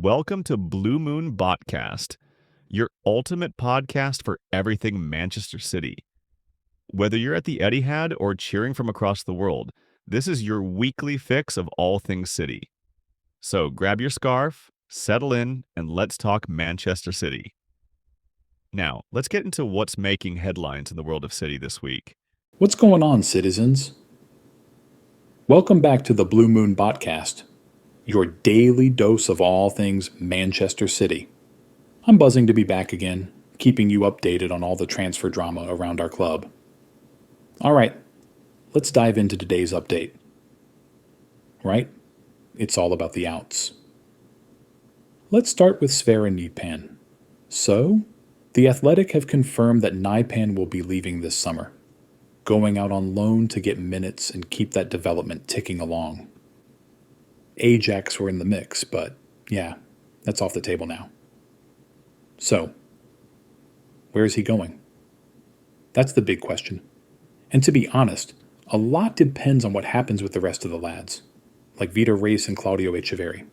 Welcome to Blue Moon Botcast, your ultimate podcast for everything Manchester City. Whether you're at the Etihad or cheering from across the world, this is your weekly fix of all things City. So grab your scarf, settle in, and let's talk Manchester City. Now, let's get into what's making headlines in the world of City this week. What's going on, citizens? Welcome back to the Blue Moon Botcast, your daily dose of all things Manchester City. I'm buzzing to be back again, keeping you updated on all the transfer drama around our club. All right, let's dive into today's update. Right? It's all about the outs. Let's start with Sverre Nypan. So, the Athletic have confirmed that Nypan will be leaving this summer, going out on loan to get minutes and keep that development ticking along. Ajax were in the mix, but yeah, that's off the table now. So, where is he going? That's the big question. And to be honest, a lot depends on what happens with the rest of the lads, like Vitor Reis and Claudio Echeverri.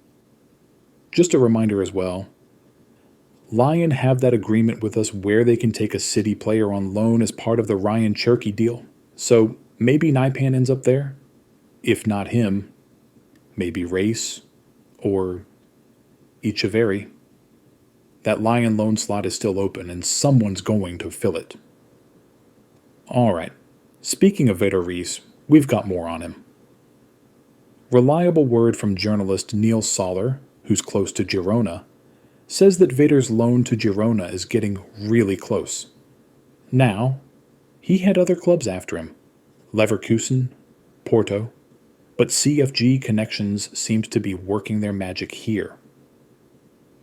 Just a reminder as well, Lyon have that agreement with us where they can take a City player on loan as part of the Ryan Cherky deal. So maybe Nypan ends up there. If not him, maybe Reis or Echeverri. That Lyon loan slot is still open and someone's going to fill it. Alright, speaking of Vitor Reis, we've got more on him. Reliable word from journalist Neil Soller, who's close to Girona, says that Vitor's loan to Girona is getting really close. Now, he had other clubs after him, Leverkusen, Porto, but CFG connections seemed to be working their magic here.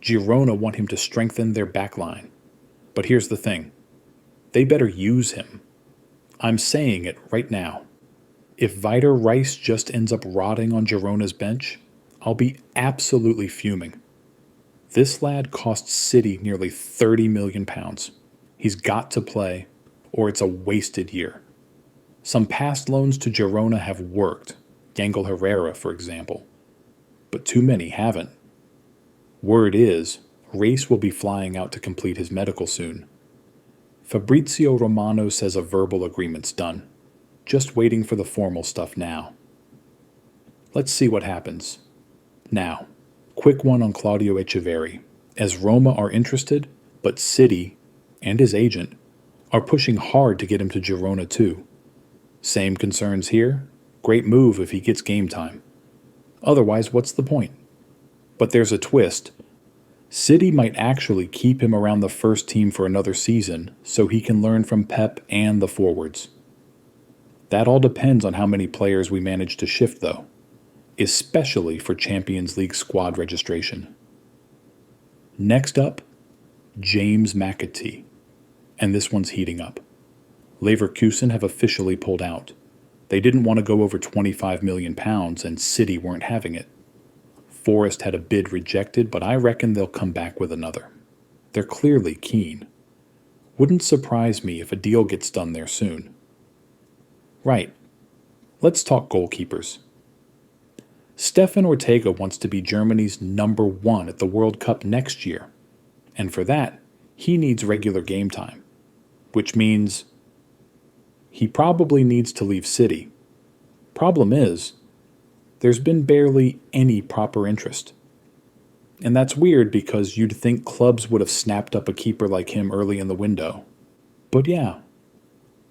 Girona want him to strengthen their backline, but here's the thing, they better use him. I'm saying it right now. If Vitor Reis just ends up rotting on Girona's bench, I'll be absolutely fuming. This lad costs City nearly £30 million. He's got to play, or it's a wasted year. Some past loans to Girona have worked, Yangel Herrera, for example, but too many haven't. Word is, Reis will be flying out to complete his medical soon. Fabrizio Romano says a verbal agreement's done, just waiting for the formal stuff now. Let's see what happens. Now, quick one on Claudio Echeverri, as Roma are interested, but City, and his agent, are pushing hard to get him to Girona too. Same concerns here, great move if he gets game time. Otherwise, what's the point? But there's a twist. City might actually keep him around the first team for another season so he can learn from Pep and the forwards. That all depends on how many players we manage to shift though, especially for Champions League squad registration. Next up, James McAtee. And this one's heating up. Leverkusen have officially pulled out. They didn't want to go over £25 million and City weren't having it. Forest had a bid rejected, but I reckon they'll come back with another. They're clearly keen. Wouldn't surprise me if a deal gets done there soon. Right. Let's talk goalkeepers. Stefan Ortega wants to be Germany's number one at the World Cup next year. And for that, he needs regular game time. Which means he probably needs to leave City. Problem is, there's been barely any proper interest. And that's weird because you'd think clubs would have snapped up a keeper like him early in the window. But yeah,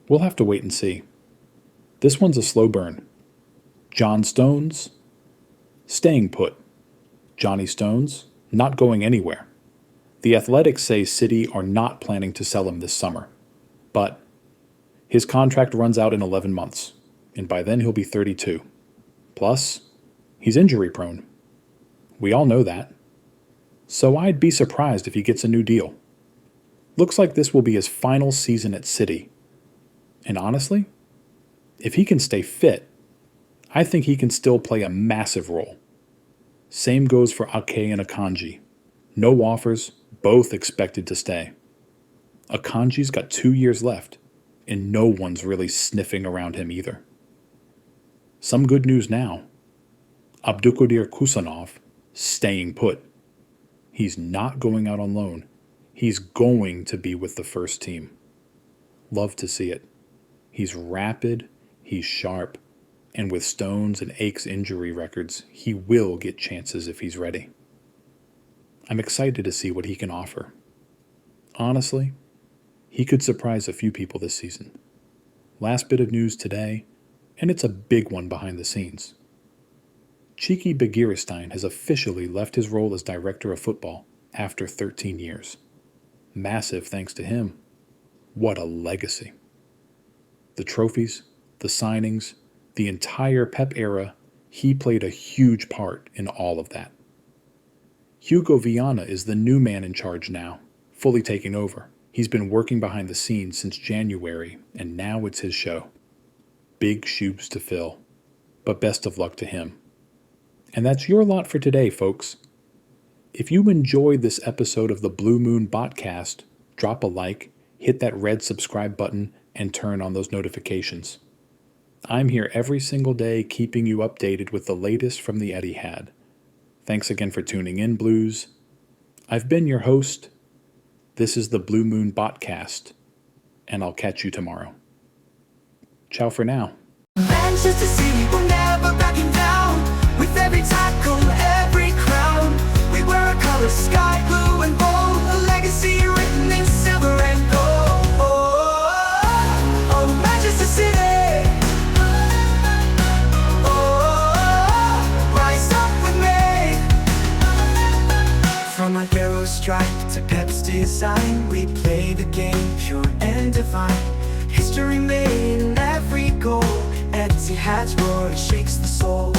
we'll have to wait and see. This one's a slow burn. John Stones, staying put. Johnny Stones, not going anywhere. The Athletics say City are not planning to sell him this summer. But his contract runs out in 11 months, and by then he'll be 32. Plus, he's injury prone. We all know that. So I'd be surprised if he gets a new deal. Looks like this will be his final season at City. And honestly, if he can stay fit, I think he can still play a massive role. Same goes for Ake and Akanji. No offers, both expected to stay. Akanji's got 2 years left, and no one's really sniffing around him either. Some good news now. Abdukodir Khusanov, staying put. He's not going out on loan. He's going to be with the first team. Love to see it. He's rapid, he's sharp, and with Stones and Ake's injury records, he will get chances if he's ready. I'm excited to see what he can offer. Honestly, he could surprise a few people this season. Last bit of news today, and it's a big one behind the scenes. Txiki Begiristain has officially left his role as director of football after 13 years. Massive thanks to him. What a legacy. The trophies, the signings, the entire Pep era, he played a huge part in all of that. Hugo Viana is the new man in charge now, fully taking over. He's been working behind the scenes since January, and now it's his show. Big shoes to fill, but best of luck to him. And that's your lot for today, folks. If you enjoyed this episode of the Blue Moon Botcast, drop a like, hit that red subscribe button, and turn on those notifications. I'm here every single day keeping you updated with the latest from the Etihad. Thanks again for tuning in, Blues. I've been your host. This is the Blue Moon Botcast, and I'll catch you tomorrow. Ciao for now. Manchester City will never backing down. With every tackle, every crown, we wear a color sky blue and gold, a legacy written in silver and gold. Oh, Manchester City. Oh, rise up with me. From our hero strike to Pep's design, we play the game pure and divine. History made in every goal. Etihad's roar shakes the soul.